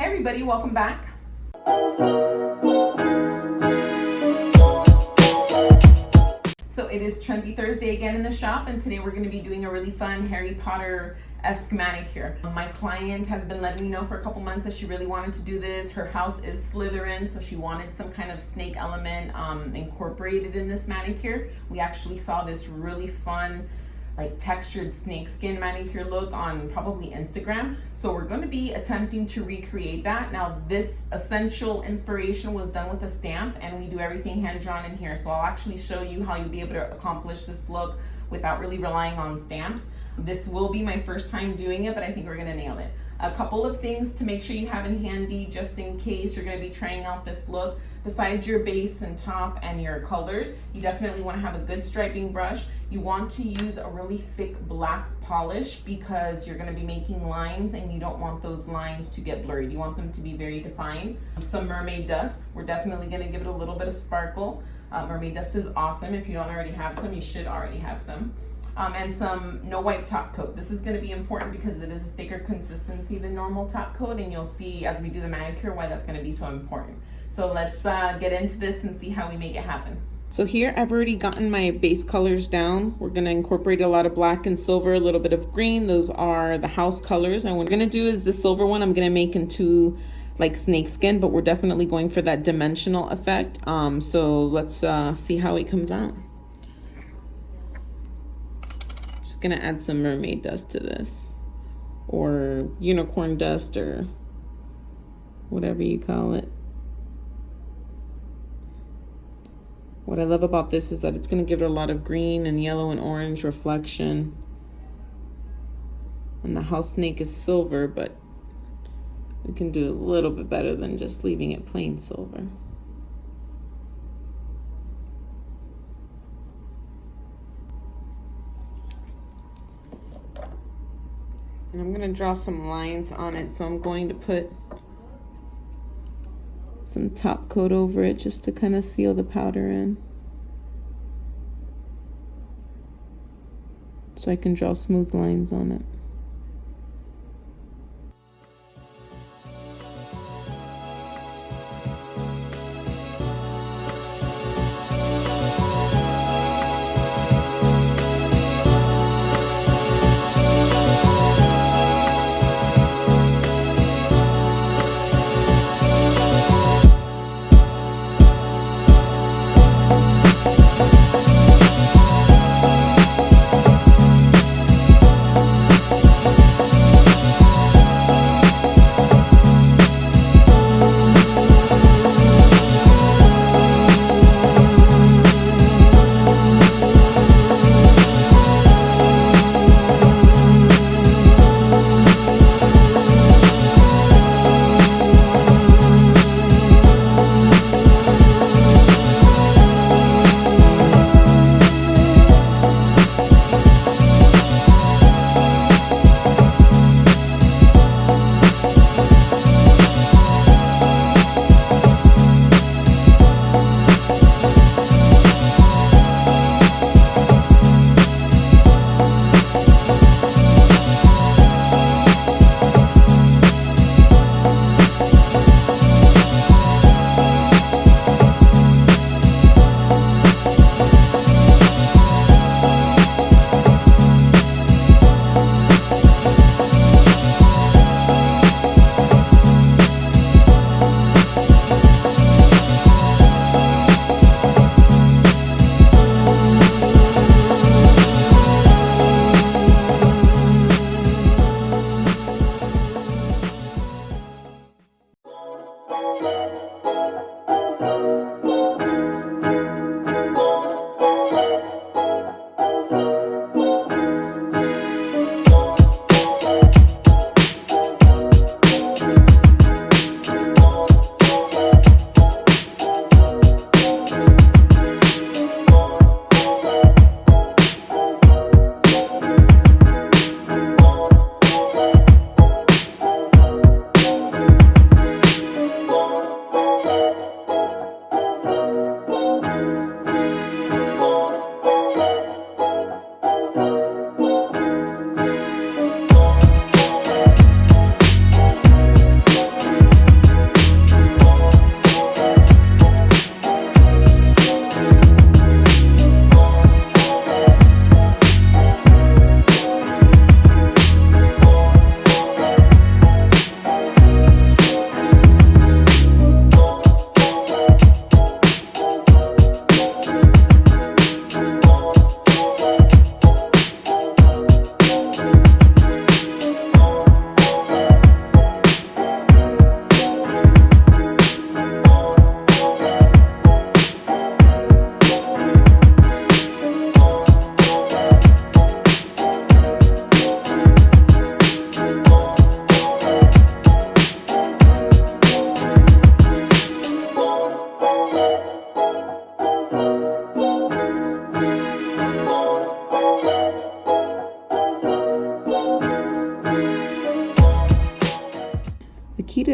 Hey everybody, welcome back. So it is Trendy Thursday again in the shop, and today we're going to be doing a really fun Harry Potter-esque manicure. My client has been letting me know for a couple months that she really wanted to do this. Her house is Slytherin, so she wanted some kind of snake element incorporated in this manicure. We actually saw this really fun like textured snakeskin manicure look on probably Instagram. So we're going to be attempting to recreate that. Now this essential inspiration was done with a stamp, and we do everything hand drawn in here. So I'll actually show you how you'll be able to accomplish this look without really relying on stamps. This will be my first time doing it, but I think we're gonna nail it. A couple of things to make sure you have in handy just in case you're gonna be trying out this look. Besides your base and top and your colors, you definitely wanna have a good striping brush. You want to use a really thick black polish because you're gonna be making lines and you don't want those lines to get blurred. You want them to be very defined. Some mermaid dust, we're definitely gonna give it a little bit of sparkle. Mermaid dust is awesome. If you don't already have some, you should already have some. And some no wipe top coat. This is going to be important because it is a thicker consistency than normal top coat, and you'll see as we do the manicure why that's going to be so important. So let's get into this and see how we make it happen. So here I've already gotten my base colors down. We're going to incorporate a lot of black and silver, a little bit of green. Those are the house colors. And what we're going to do is the silver one I'm going to make into like snakeskin, but we're definitely going for that dimensional effect. So let's see how it comes out. Just gonna add some mermaid dust to this, or unicorn dust, or whatever you call it. What I love about this is that it's gonna give it a lot of green and yellow and orange reflection. And the house snake is silver, but we can do a little bit better than just leaving it plain silver. And I'm going to draw some lines on it, so I'm going to put some top coat over it just to kind of seal the powder in, so I can draw smooth lines on it.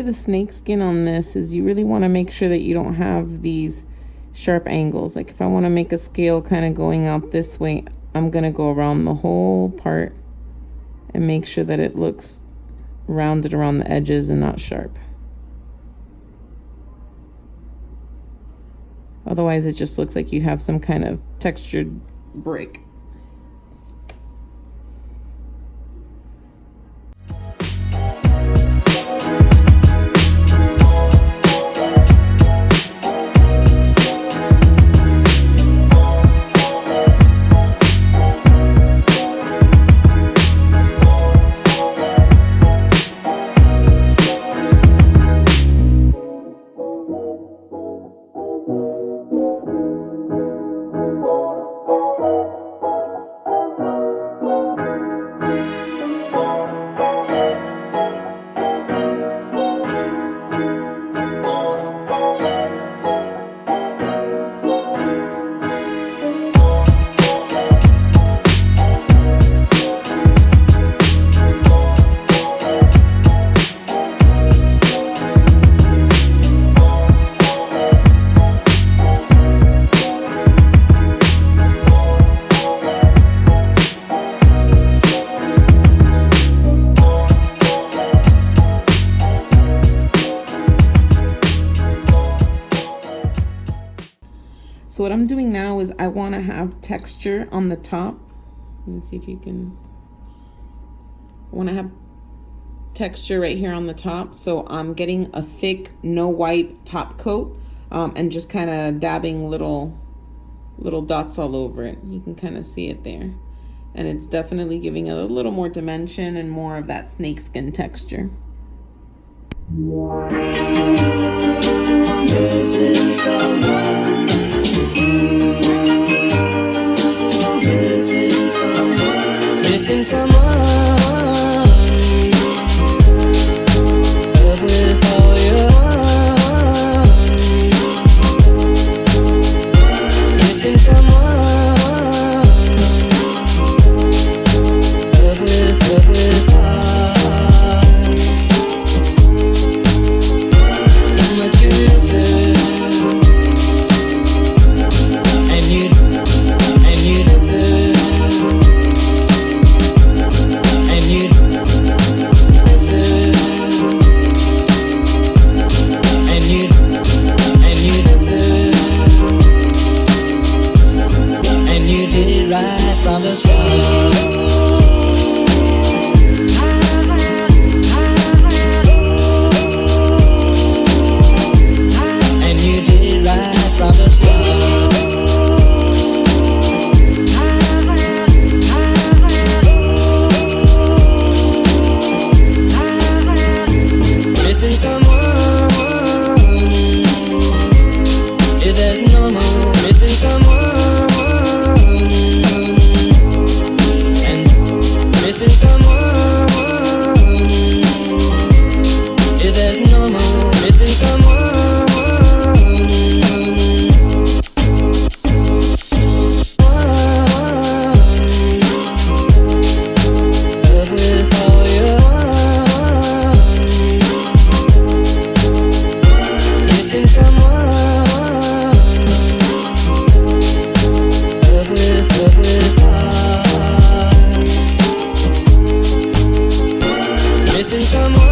the snake skin on this is you really want to make sure that you don't have these sharp angles. Like if I want to make a scale kind of going out this way, I'm going to go around the whole part and make sure that it looks rounded around the edges and not sharp. Otherwise, it just looks like you have some kind of textured brick. So what I'm doing now is I want to have texture on the top. Let me see if you can. I want to have texture right here on the top. So I'm getting a thick, no wipe top coat and just kind of dabbing little dots all over it. You can kind of see it there. And it's definitely giving it a little more dimension and more of that snakeskin texture. Missing someone, love with all your heart. Missing someone, love with heart. How much you miss it, and you miss it. From the start, and you did it right from the start. Missing someone is as normal. Missing someone. Missing someone is as normal. Missing someone. Love with all your heart. Missing someone. Love with heart. Missing someone.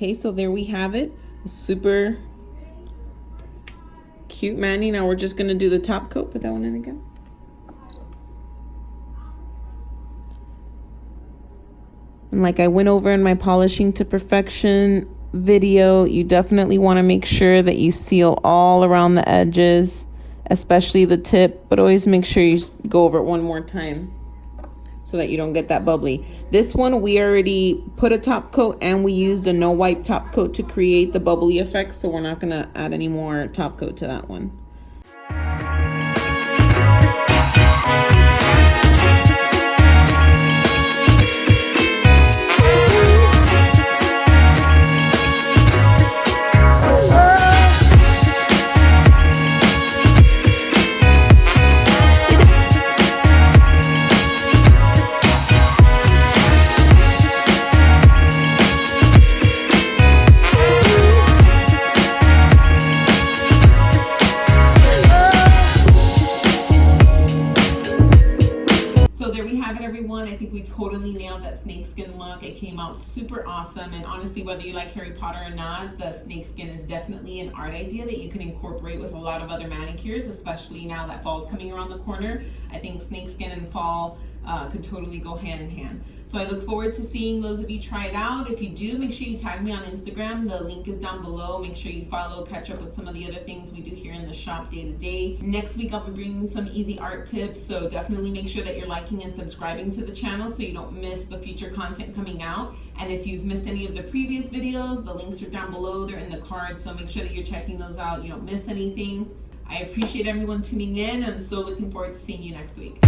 Okay, so there we have it. Super cute mani. Now we're just gonna do the top coat. Put that one in again. And like I went over in my polishing to perfection video, you definitely want to make sure that you seal all around the edges, especially the tip, but always make sure you go over it one more time so that you don't get that bubbly. This one we already put a top coat and we used a no wipe top coat to create the bubbly effect, so we're not going to add any more top coat to that one. I think we totally nailed that snakeskin look. It came out super awesome, and honestly, whether you like Harry Potter or not, the snakeskin is definitely an art idea that you can incorporate with a lot of other manicures, especially now that fall's coming around the corner. I think snakeskin and fall could totally go hand in hand. So I look forward to seeing those of you try it out. If you do, make sure you tag me on Instagram. The link is down below. Make sure you follow, catch up with some of the other things we do here in the shop day to day. Next week, I'll be bringing some easy art tips. So definitely make sure that you're liking and subscribing to the channel so you don't miss the future content coming out. And if you've missed any of the previous videos, the links are down below. They're in the card. So make sure that you're checking those out. You don't miss anything. I appreciate everyone tuning in. I'm so looking forward to seeing you next week.